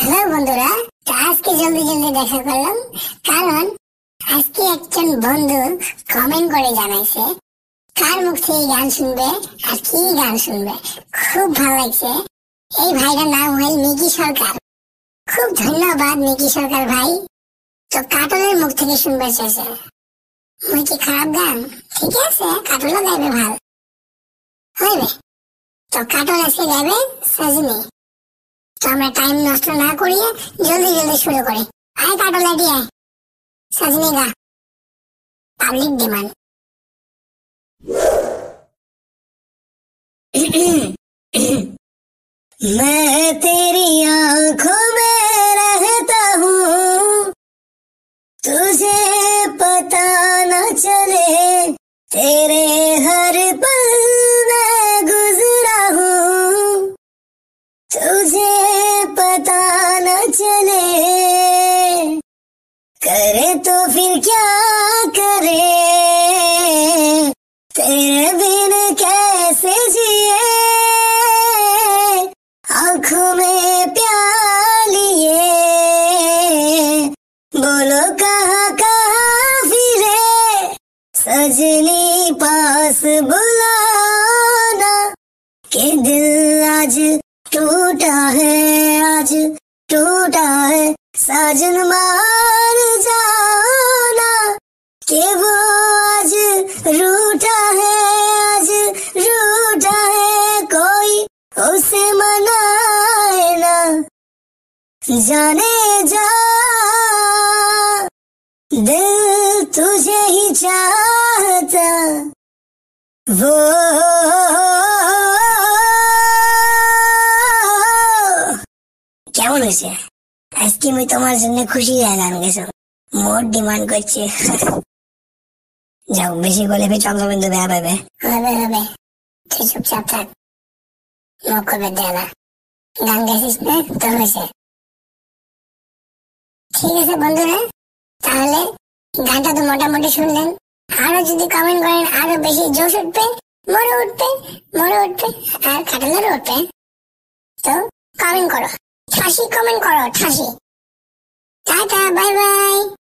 Hello বন্ধুরা, আজকে জলদি জলদি দেখা করলাম কারণ আজকে একজন বন্ধু কমেন্ট করে জানাইছে কার মুখ থেকে গান শুনবে আর কি গান শুনবে। খুব ভালো লাগছে। এই ভাইটার নাম হয় মিকি সরকার। খুব ধন্যবাদ মিকি সরকার ভাই। তো কাটলের মুখ থেকে শুনবে চাইছে। মুই কি খারাপ গান? ঠিক আছে, কাটলও গাইবে ভাল হইবে। তো কাটল আজকে গাইবে সজনী। তো আমরা টাইম নষ্ট না করিয়ে জলদি জলদি শুরু করি। আয় কাটল আইডি আয়, সজনী গা। Public demand. मैं तेरी आंखों में रहता हूँ, तुझे पता न चले तेरे हर पल में गुजरा हूँ, तुझे पता न चले करे तो फिर क्या करे, तेरे बिन कैसे जिए, आँखों में प्यार लिए बोलो कहाँ कहाँ फिरे, सजनी पास बुलाना कि दिल आज टूटा है, आज टूटा है, साजन मान जाना कि वो आज रूठा है, आज रूठा है, कोई उसे मनाए ना, जाने जा दिल तुझे ही चाहता वो। কেমন হয়েছে? আজকে আমি তোমার জন্য খুশি হয়ে গান গেছো, মোট ডিমান্ড করছে। যাও, বেশি গলে চন্দ্রবিন্দু বেয়া পাবে। হবে হবে, তুই চুপচাপ থাক, মুখ করবে দেনা। গান গেছিস না তো হয়েছে। ঠিক আছে বন্ধুরা, তাহলে গানটা তো মোটামুটি শুনলেন। আরো যদি কমেন্ট করেন আরো বেশি জোশ উঠবে, মরে উঠবে, মরে উঠবে, আর কাটালেরও উঠবে। তো কমেন্ট করো, ঠাসি কমেন্ট করো, ঠাসি। Tata, bye bye.